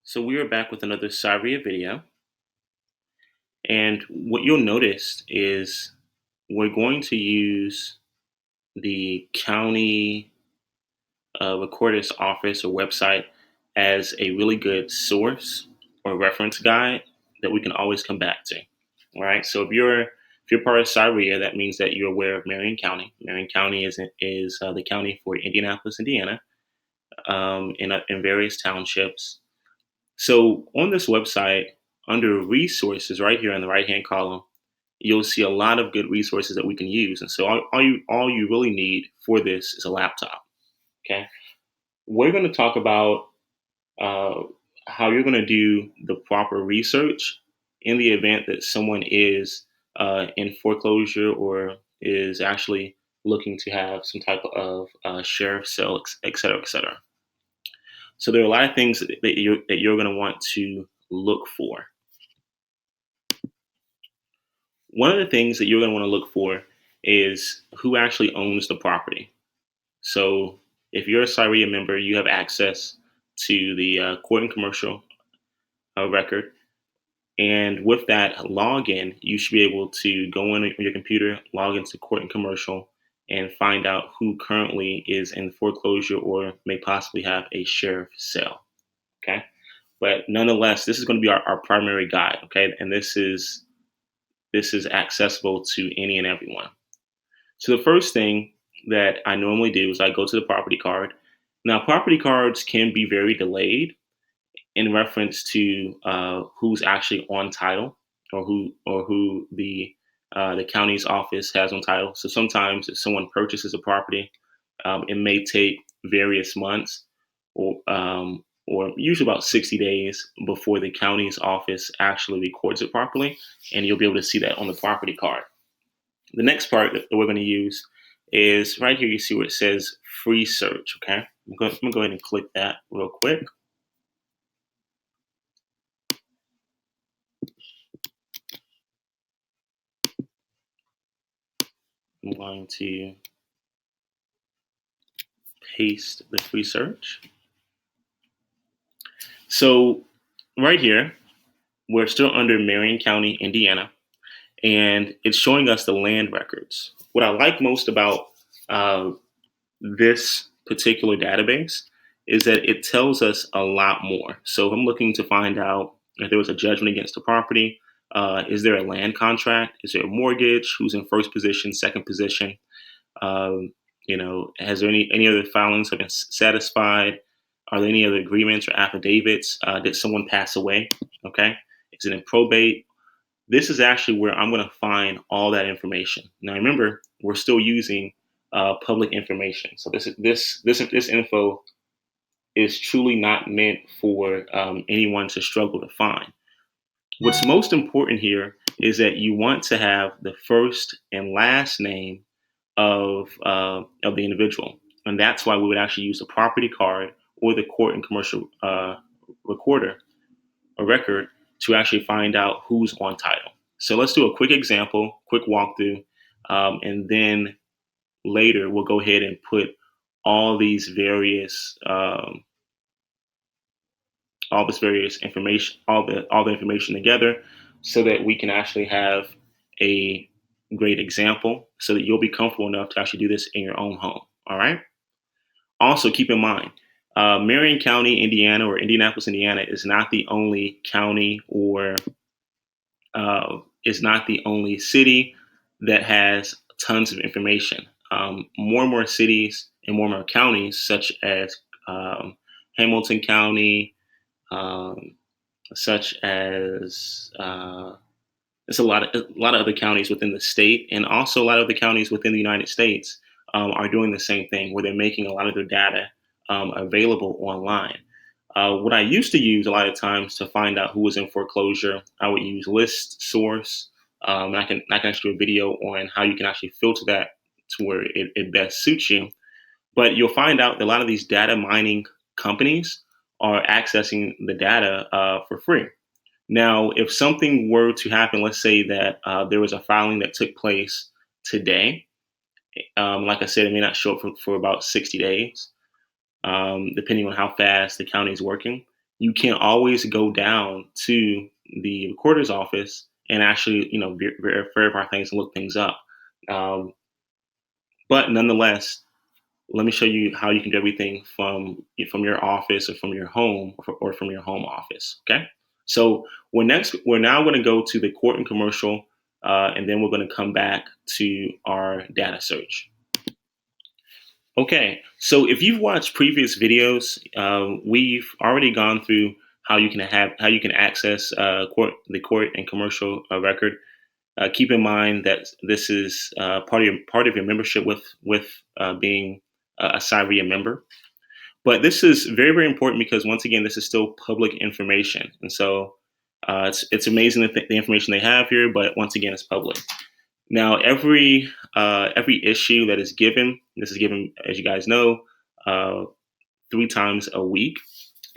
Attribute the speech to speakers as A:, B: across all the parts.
A: So we are back with another Cyria video, and what you'll notice is we're going to use the county recorder's office or website as a really good source or reference guide that we can always come back to. All right. So if you're part of Cyria, that means that you're aware of Marion County. Marion County is the county for Indianapolis, Indiana, in various townships. So on this website, under resources, right here in the right hand column, you'll see a lot of good resources that we can use. And so all you really need for this is a laptop. Okay, we're going to talk about uh, how you're going to do the proper research in the event that someone is in foreclosure or is actually looking to have some type of sheriff sale, et cetera, et cetera. So there are a lot of things that you're going to want to look for. One of the things that you're going to want to look for is who actually owns the property. So if you're a Cyria member, you have access to the court and commercial record. And with that login, you should be able to go in on your computer, log into court and commercial, and find out who currently is in foreclosure or may possibly have a sheriff sale. Okay. But nonetheless, this is going to be our primary guide. Okay. And this is accessible to any and everyone. So the first thing that I normally do is I go to the property card. Now, property cards can be very delayed in reference to who's actually on title or who the county's office has on title. So sometimes if someone purchases a property, it may take various months or usually about 60 days before the county's office actually records it properly, and you'll be able to see that on the property card. The next part that we're going to use is right here. You see where it says free search. Okay, I'm going to go ahead and click that real quick. I'm going to paste the free search. So right here, we're still under Marion County, Indiana, and it's showing us the land records. What I like most about uh, this particular database is that it tells us a lot more. So if I'm looking to find out if there was a judgment against the property, is there a land contract? Is there a mortgage? Who's in first position, second position? Um, has there any other filings have been satisfied? Are there any other agreements or affidavits? Did someone pass away? Okay, is it in probate? This is actually where I'm going to find all that information. Now, remember, we're still using public information, so this info is truly not meant for anyone to struggle to find. What's most important here is that you want to have the first and last name of the individual, and that's why we would actually use the property card or the court and commercial recorder or record to actually find out who's on title. So let's do a quick example, quick walkthrough, and then later we'll go ahead and put all these various all this various information, all the information together, so that we can actually have a great example, so that you'll be comfortable enough to actually do this in your own home. All right. Also, keep in mind, Marion County, Indiana, or Indianapolis, Indiana, is not the only county or is not the only city that has tons of information. More and more cities and more counties, such as Hamilton County, um, such as there's a lot of other counties within the state, and also a lot of the counties within the United States are doing the same thing, where they're making a lot of their data available online. What I used to use a lot of times to find out who was in foreclosure, I would use List Source. And I can actually do a video on how you can actually filter that to where it best suits you. But you'll find out that a lot of these data mining companies are accessing the data for free. Now, if something were to happen, let's say that there was a filing that took place today. Like I said, it may not show up for about 60 days, depending on how fast the county is working. you can't always go down to the recorder's office and actually, verify things and look things up. Um, but nonetheless, let me show you how you can do everything from your office or from your home or from your home office. Okay. So we're now going to go to the court and commercial, and then we're going to come back to our data search. Okay, so if you've watched previous videos, we've already gone through how you can access the court and commercial record. Keep in mind that this is part of your membership with being a Cyria member. But this is very, very important because once again, this is still public information, and so it's amazing the information they have here. But once again, it's public. Now, every issue that is given, this is given, as you guys know, uh, 3 times a week.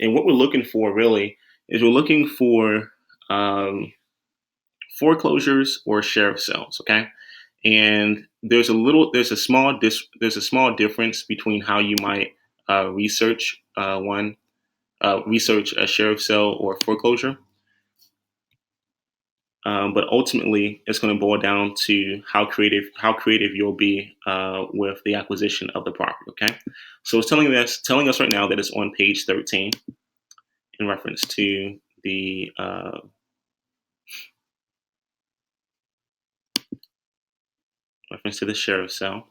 A: And what we're looking for really is we're looking for um, foreclosures or sheriff sales. Okay, and there's a small difference between how you might research a sheriff sale or foreclosure. But ultimately, it's going to boil down to how creative you'll be with the acquisition of the property. Okay, so it's telling us right now that it's on page 13 in reference to the sheriff sale.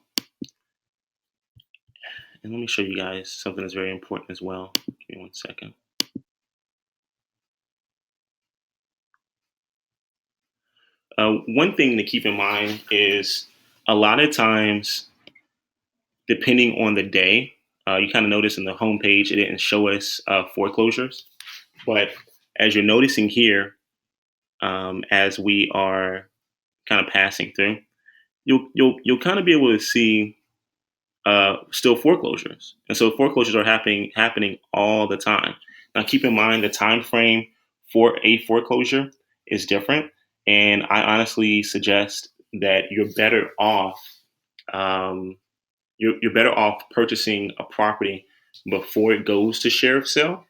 A: And let me show you guys something that's very important as well. Give me 1 second. One thing to keep in mind is a lot of times, depending on the day, you kind of notice in the homepage it didn't show us foreclosures, but as you're noticing here, as we are kind of passing through, you'll kind of be able to see still foreclosures, and so foreclosures are happening all the time. Now, keep in mind the time frame for a foreclosure is different, and I honestly suggest that um, you're better off purchasing a property before it goes to sheriff sale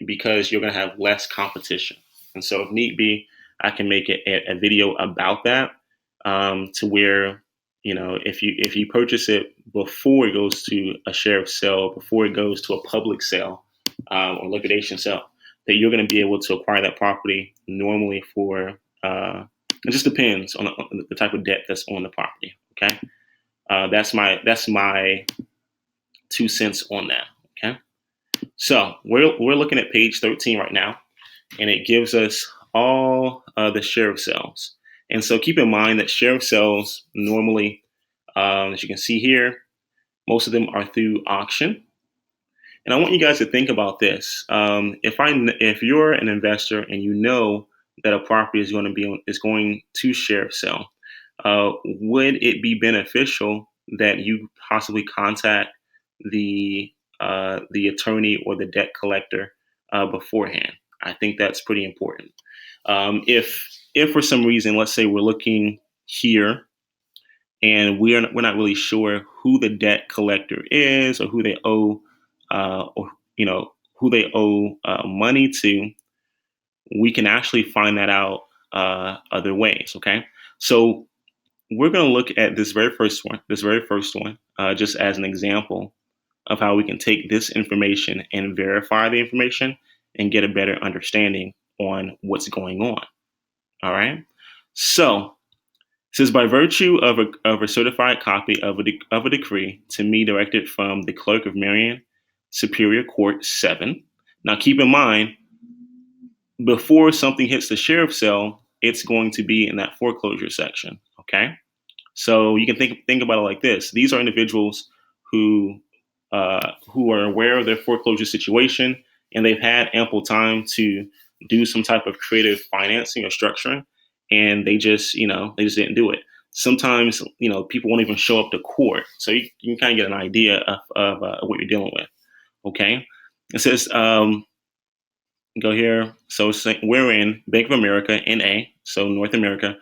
A: because you're going to have less competition. And so, if need be, I can make a video about that, to where if you purchase it before it goes to a sheriff sale, before it goes to a public sale, or liquidation sale, that you're going to be able to acquire that property normally for. It just depends on the type of debt that's on the property. Okay, that's my 2 cents on that. Okay. So we're looking at page 13 right now, and it gives us all the sheriff sales. And so keep in mind that sheriff sales normally, as you can see here, most of them are through auction. And I want you guys to think about this. If you're an investor and you know that a property is going to sheriff sale, would it be beneficial that you possibly contact the attorney or the debt collector beforehand? I think that's pretty important. If for some reason, let's say we're looking here and we're not really sure who the debt collector is or who they owe or who they owe money to, we can actually find that out other ways. Okay, so we're going to look at this very first one, just as an example of how we can take this information and verify the information and get a better understanding on what's going on. All right. So it says, by virtue of a certified copy of a decree to me directed from the clerk of Marion Superior Court 7. Now, keep in mind, before something hits the sheriff's cell, it's going to be in that foreclosure section. Okay. So you can think about it like this: these are individuals who who are aware of their foreclosure situation, and they've had ample time to do some type of creative financing or structuring, and they just didn't do it. Sometimes people won't even show up to court, so you can kind of get an idea of what you're dealing with. Okay, it says go here. So we're in Bank of America, NA, so North America,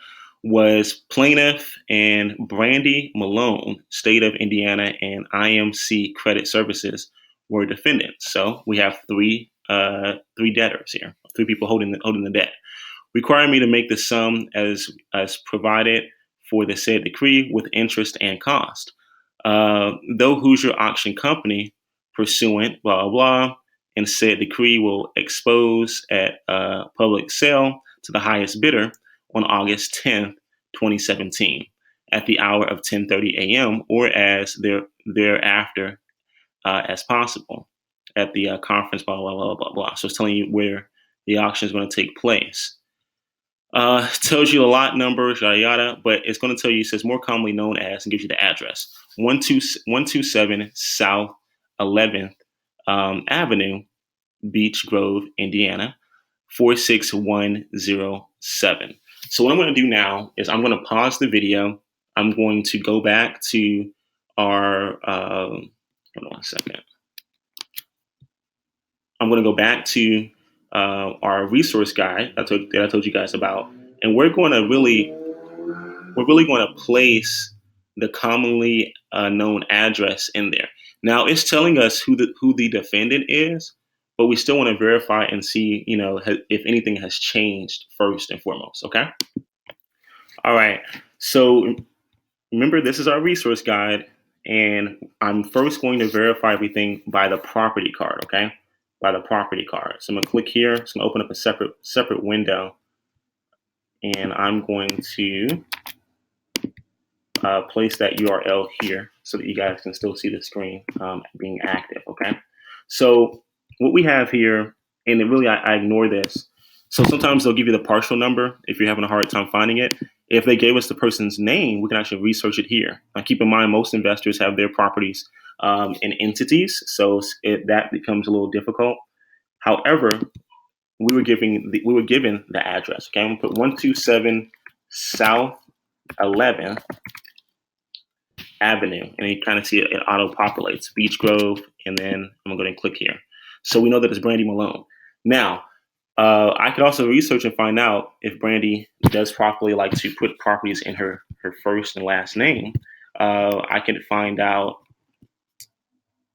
A: was plaintiff, and Brandy Malone, state of Indiana, and IMC Credit Services were defendants. So we have three three debtors here, three people holding the debt. Require me to make the sum as provided for the said decree with interest and cost. Though Hoosier Auction Company, pursuant blah blah blah, and said decree will expose at public sale to the highest bidder on August 10th, 2017, at the hour of 10:30 a.m. or as thereafter as possible at the conference, blah, blah, blah, blah, blah. So it's telling you where the auction is going to take place. Tells you the lot numbers, yada, yada, but it's going to tell you, it says more commonly known as, and gives you the address, 127 South 11th Avenue, Beech Grove, Indiana, 46107. So what I'm going to do now is I'm going to pause the video. I'm going to go back to our, hold on a second. I'm going to go back to our resource guide that I told you guys about, and we're really going to place the commonly known address in there. Now it's telling us who the defendant is, but we still want to verify and see, if anything has changed first and foremost. Okay. All right. So remember, this is our resource guide, and I'm first going to verify everything by the property card. Okay. By the property card. So I'm going to click here. It's going to open up a separate window, and I'm going to place that URL here so that you guys can still see the screen being active. Okay. So what we have here, and really I ignore this. So sometimes they'll give you the partial number if you're having a hard time finding it. If they gave us the person's name, we can actually research it here. Now, keep in mind, most investors have their properties in entities, so that becomes a little difficult. However, we were given the address. Okay, I'm gonna put 127 South 11th Avenue, and you kind of see it auto populates Beech Grove, and then I'm gonna go ahead and click here. So we know that it's Brandy Malone. Now, I could also research and find out if Brandy does properly like to put properties in her first and last name. I can find out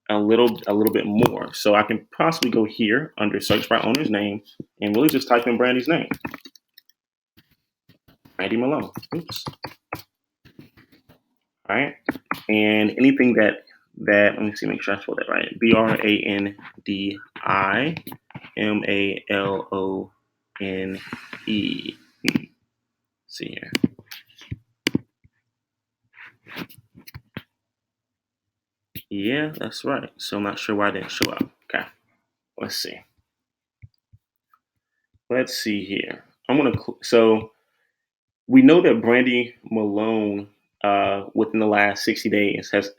A: a little bit more. So I can possibly go here under search by owner's name and really just type in Brandy's name, Brandy Malone. Oops. All right, and anything that let me see, make sure I spelled that right. BrandyMalone. See here. Yeah, that's right. So I'm not sure why it didn't show up. Okay, let's see. Let's see here. I'm gonna so we know that Brandy Malone within the last 60 days has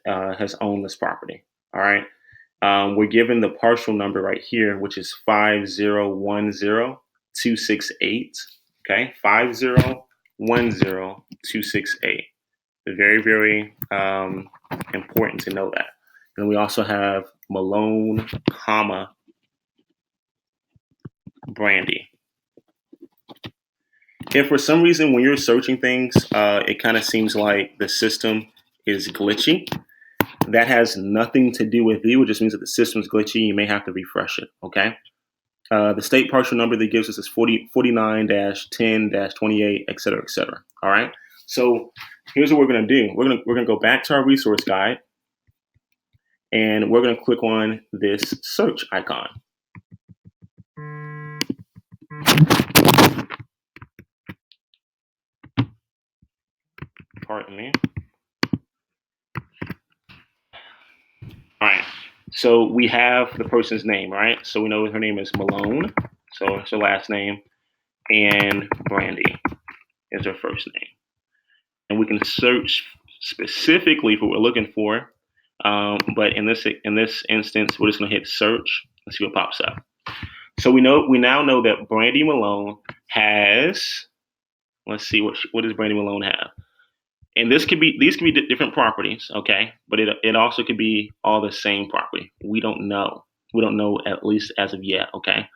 A: owned this property. All right. We're given the partial number right here, which is 5010268. Okay, 5010268. Very, very important to know that. And we also have Malone, comma, Brandy. If for some reason when you're searching things, it kind of seems like the system is glitchy, that has nothing to do with you. It just means that the system is glitchy. You may have to refresh it. Okay. The state partial number that gives us is 49-10-28, et cetera, et cetera. All right. So here's what we're going to do. We're going to go back to our resource guide, and we're going to click on this search icon. Pardon me. All right. So we have the person's name, right? So we know her name is Malone. So it's her last name, and Brandy is her first name. And we can search specifically for what we're looking for. But in this instance, we're just going to hit search and see what pops up. So we now know that Brandy Malone has. Let's see what does Brandy Malone have. And these could be different properties, okay? But it also could be all the same property. We don't know. We don't know, at least as of yet, okay?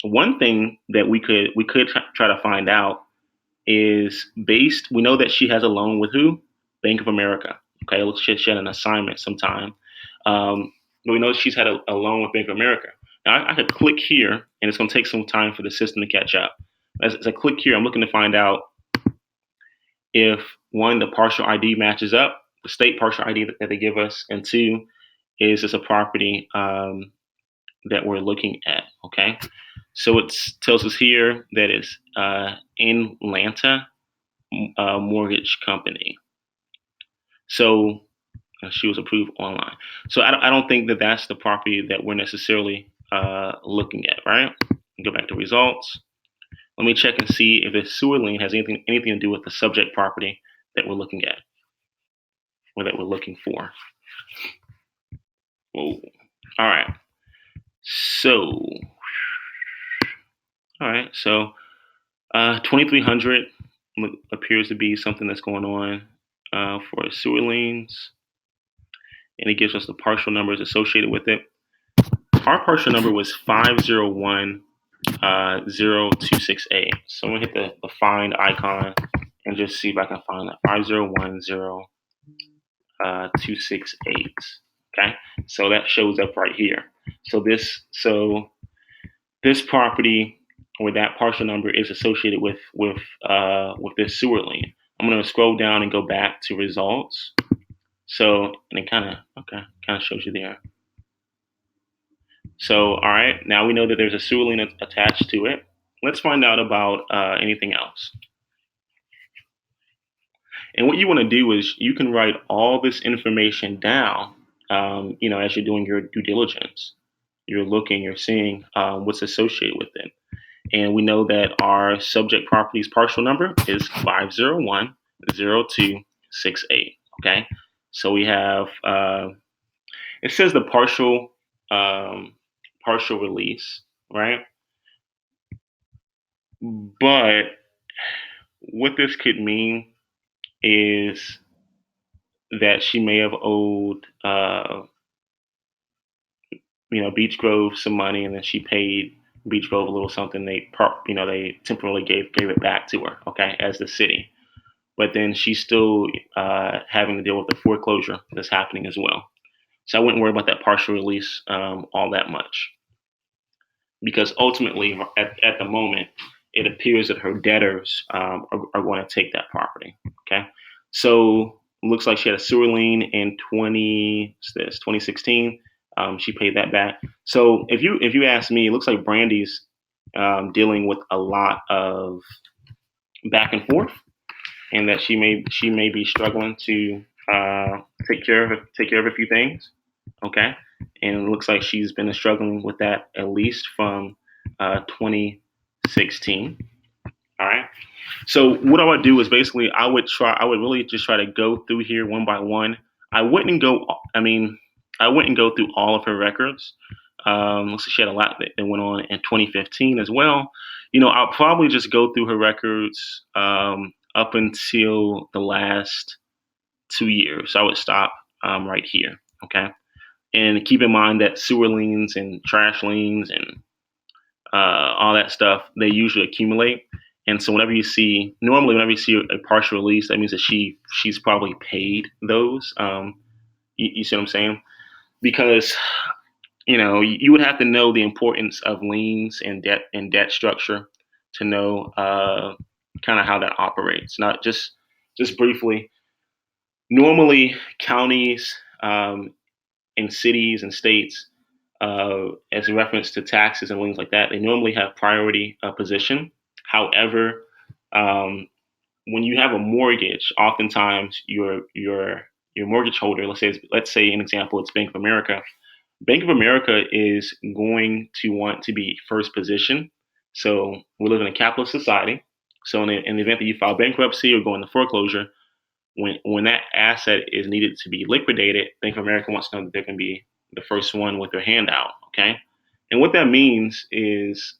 A: One thing that we could try to find out is we know that she has a loan with who? Bank of America. Okay, it looks like she had an assignment sometime. But we know she's had a loan with Bank of America. Now, I could click here, and it's going to take some time for the system to catch up. As I click here, I'm looking to find out if, one, the partial ID matches up, the state partial ID that they give us, and two, is this a property that we're looking at, okay? So it tells us here that it's in Atlanta Mortgage Company. So she was approved online. So I don't think that that's the property that we're necessarily looking at, right? Go back to results. Let me check and see if this sewer lien has anything to do with the subject property that we're looking at or that we're looking for. Whoa. All right. So, 2300 appears to be something that's going on for sewer liens, and it gives us the partial numbers associated with it. Our partial number was 5010268. So I'm gonna hit the find icon and just see if I can find that 5010268. Okay, so that shows up right here. So this property or that partial number is associated with this sewer lien. I'm gonna scroll down and go back to results. So, and it kind of shows you there. So, all right, now we know that there's a sewer lien attached to it. Let's find out about anything else. And what you want to do is you can write all this information down, as you're doing your due diligence. You're looking, you're seeing what's associated with it. And we know that our subject property's partial number is 5010268. Okay, so we have it says the partial release, right? But what this could mean is that she may have owed Beach Grove some money, and then she paid Beach Grove a little something. They temporarily gave it back to her, okay, as the city. But then she's still having to deal with the foreclosure that's happening as well. So I wouldn't worry about that partial release all that much, because ultimately, at the moment, it appears that her debtors are going to take that property. Okay, so it looks like she had a sewer lien in 2016. She paid that back. So if you ask me, it looks like Brandy's dealing with a lot of back and forth, and that she may be struggling to take care of a few things. Okay, and it looks like she's been struggling with that at least from 2016. All right. So what I would do is basically I would really just try to go through here one by one. I wouldn't go through all of her records. Looks like she had a lot that went on in 2015 as well. I'll probably just go through her records up until the last 2 years. So I would stop right here. Okay. And keep in mind that sewer liens and trash liens and all that stuff, they usually accumulate. And so whenever you see a partial release, that means that she's probably paid those. You see what I'm saying? Because you would have to know the importance of liens and debt structure to know kind of how that operates. Not just briefly. Normally, counties in cities and states, as a reference to taxes and things like that, they normally have priority position. However, when you have a mortgage, oftentimes your mortgage holder, let's say an example, it's Bank of America. Bank of America is going to want to be first position. So we live in a capitalist society. So in the event that you file bankruptcy or go into foreclosure, when that asset is needed to be liquidated, Bank of America wants to know that they're going to be the first one with their hand out. Okay, and what that means is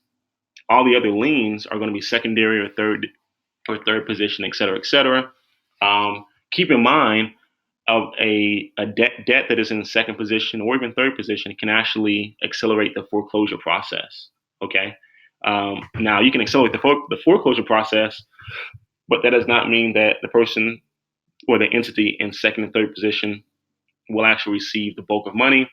A: all the other liens are going to be secondary or third position, et cetera, et cetera. Keep in mind, of a debt that is in second position or even third position can actually accelerate the foreclosure process. Okay, now you can accelerate the foreclosure process, but that does not mean that the person or the entity in second and third position will actually receive the bulk of money.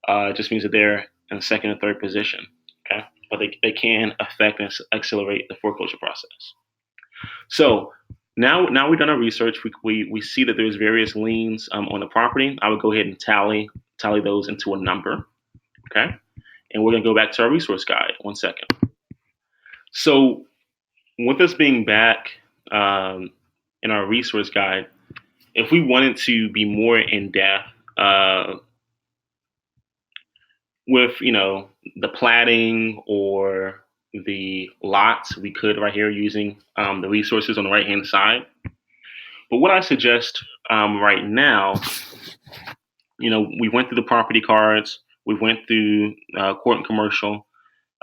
A: It just means that they're and second and third position. Okay, but they can affect and accelerate the foreclosure process. So now we've done our research. We see that there's various liens on the property. I would go ahead and tally those into a number. Okay, and we're gonna go back to our resource guide. 1 second. So with us being back um, in our resource guide, if we wanted to be more in depth with the platting or the lots, we could right here using the resources on the right hand side. But what I suggest right now, we went through the property cards, we went through court and commercial.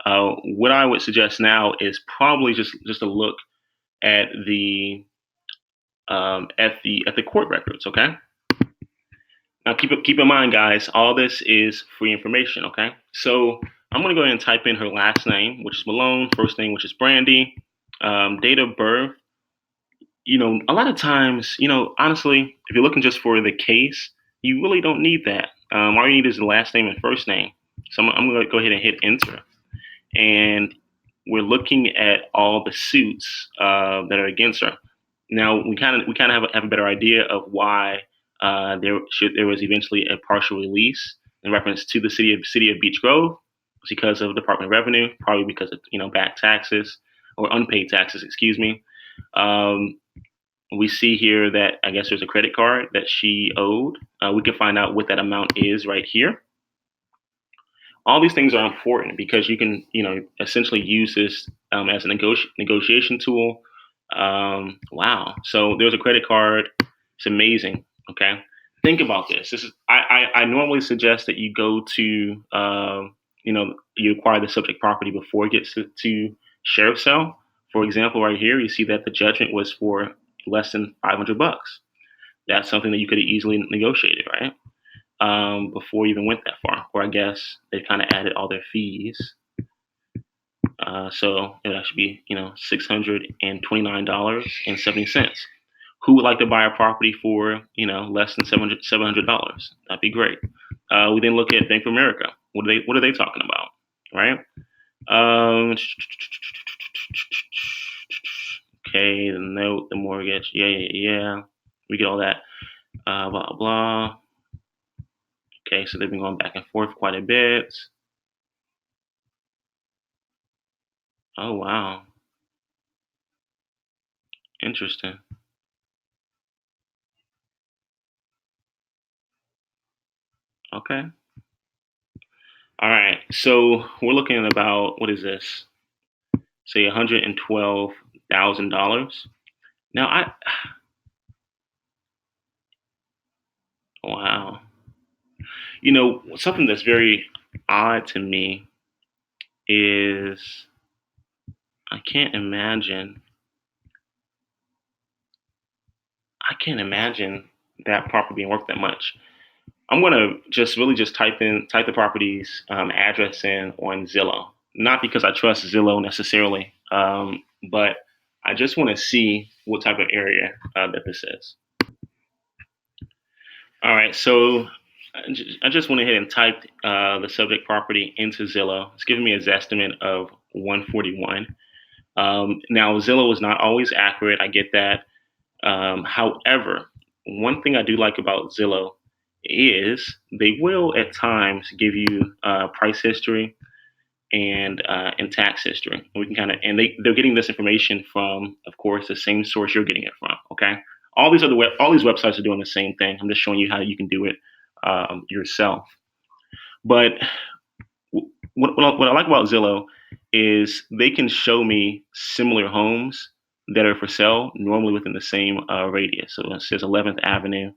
A: What I would suggest now is probably just a look at the court records. Okay. Now keep in mind, guys, all this is free information. Okay. So I'm gonna go ahead and type in her last name, which is Malone, first name, which is Brandy, date of birth. A lot of times, honestly, if you're looking just for the case, you really don't need that. All you need is the last name and first name. So I'm going to go ahead and hit enter. And we're looking at all the suits that are against her. Now we kind of have a better idea of why there was eventually a partial release in reference to the city of Beech Grove. It's because of Department of Revenue, probably because of back taxes or unpaid taxes, excuse me. Um, we see here that I guess there's a credit card that she owed. We can find out what that amount is right here. All these things are important because you can, essentially use this as a negotiation tool. Wow. So there's a credit card. It's amazing. Okay. Think about this. This is I normally suggest that you go to you acquire the subject property before it gets to sheriff sale. For example, right here you see that the judgment was for less than $500. That's something that you could have easily negotiated, right? Before you even went that far. Or I guess they kind of added all their fees. So it would actually be, $629.70. Who would like to buy a property for, less than $700? That'd be great. We then look at Bank of America. What are they talking about, right? Okay, the note, the mortgage, yeah. We get all that. Blah blah. Okay, so they've been going back and forth quite a bit. Oh wow, interesting. Okay, all right. So we're looking at about, what is this? Say $112,000. Now wow. Something that's very odd to me is I can't imagine. I can't imagine that property being worth that much. I'm gonna just type the property's address in on Zillow. Not because I trust Zillow necessarily, but I just want to see what type of area that this is. All right, so I just went ahead and typed the subject property into Zillow. It's giving me a estimate of 141. Now Zillow is not always accurate. I get that. However, one thing I do like about Zillow is they will at times give you price history and tax history. We can they're getting this information from, of course, the same source you're getting it from. Okay, all these websites are doing the same thing. I'm just showing you how you can do it yourself. But what I like about Zillow is they can show me similar homes that are for sale, normally within the same radius. So it says 11th Avenue.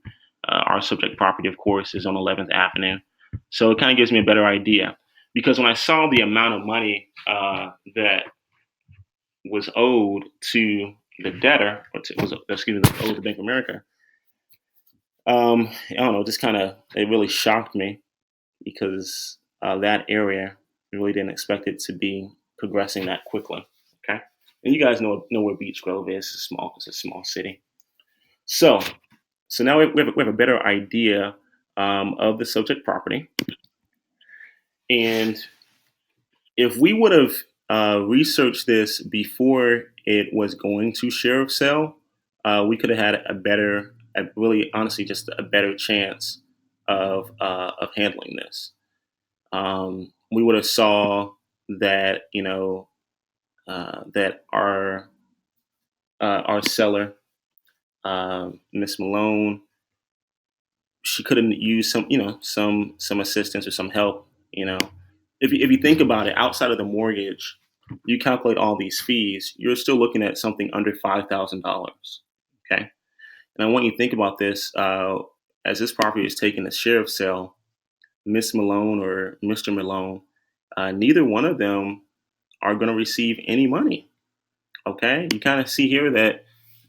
A: Our subject property, of course, is on 11th Avenue. So it kind of gives me a better idea. Because when I saw the amount of money that was owed to the debtor, owed to Bank of America, I don't know, it really shocked me because that area really didn't expect it to be progressing that quickly. Okay, and you guys know where Beech Grove is. It's a small city. So now we have a better idea of the subject property, And if we would have researched this before it was going to share of sale, we could have had a better, really honestly, just a better chance of handling this. We would have saw that that our seller, Miss Malone, she could have used some some assistance or some help. If you think about it, outside of the mortgage, you calculate all these fees, you're still looking at something under $5,000. Okay, and I want you to think about this as this property is taking a share of sale. Miss Malone or Mr. Malone, neither one of them are going to receive any money. Okay, you kind of see here that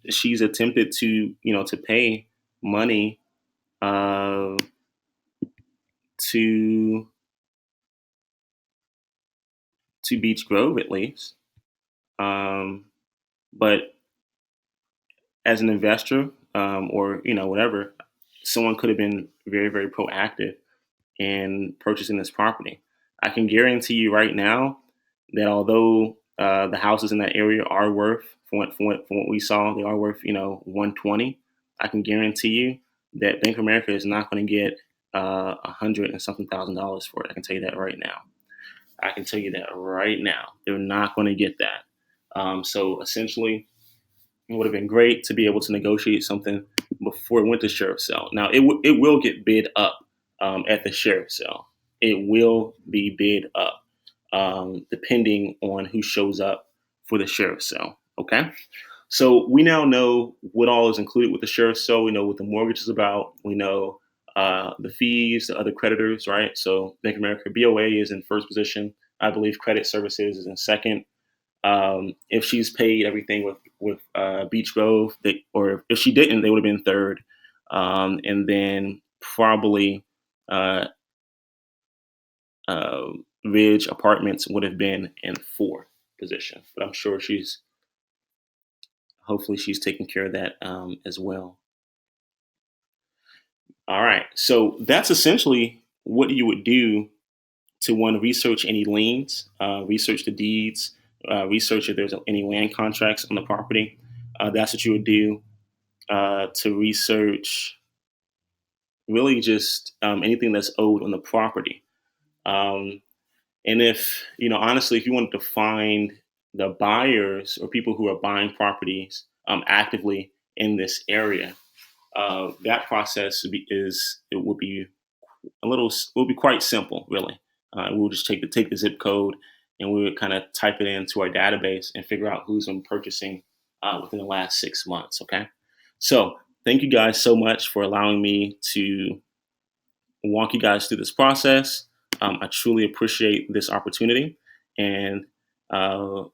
A: she's attempted to to pay money uh, to Beach Grove at least. Um, but as an investor, or whatever, someone could have been very, very proactive in purchasing this property. I can guarantee you right now that although the houses in that area are worth, from what we saw, they are worth 120. I can guarantee you that Bank of America is not going to get $100 and something thousand dollars for it. I can tell you that right now. I can tell you that right now. They're not going to get that. So essentially, it would have been great to be able to negotiate something before it went to sheriff's sale. Now, it will get bid up at the sheriff's sale. It will be bid up depending on who shows up for the sheriff's sale. Okay. So we now know what all is included with the sheriff's sale. We know what the mortgage is about. We know the fees, the other creditors, right? So Bank of America BOA is in first position. I believe Credit Services is in second. If she's paid everything with Beach Grove, or if she didn't, they would have been third, and then probably uh, uh, Ridge Apartments would have been in fourth position. But I'm sure hopefully she's taking care of that as well. All right, so that's essentially what you would do to one research any liens, research the deeds, research if there's any land contracts on the property. That's what you would do to research really just anything that's owed on the property. Um, and if, honestly, if you wanted to find the buyers or people who are buying properties actively in this area, that process it would be will be quite simple, really. We'll just take the zip code and we would kind of type it into our database and figure out who's been purchasing within the last 6 months. Okay, so thank you guys so much for allowing me to walk you guys through this process. I truly appreciate this opportunity, and uh,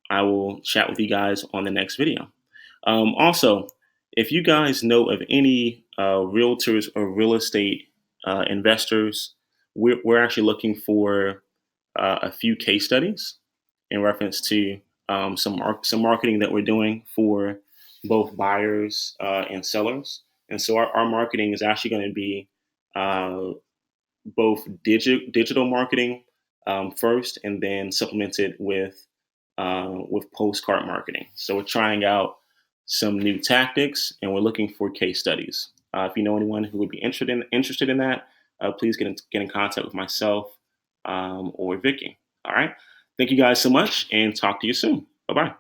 A: I will chat with you guys on the next video. Also, if you guys know of any realtors or real estate investors, we're actually looking for a few case studies in reference to some marketing that we're doing for both buyers and sellers. And so our marketing is actually going to be uh, both digital marketing first, and then supplemented with postcard marketing. So we're trying out some new tactics, and we're looking for case studies. If you know anyone who would be interested in that, please get in contact with myself or Vicky. All right. Thank you guys so much, and talk to you soon. Bye bye.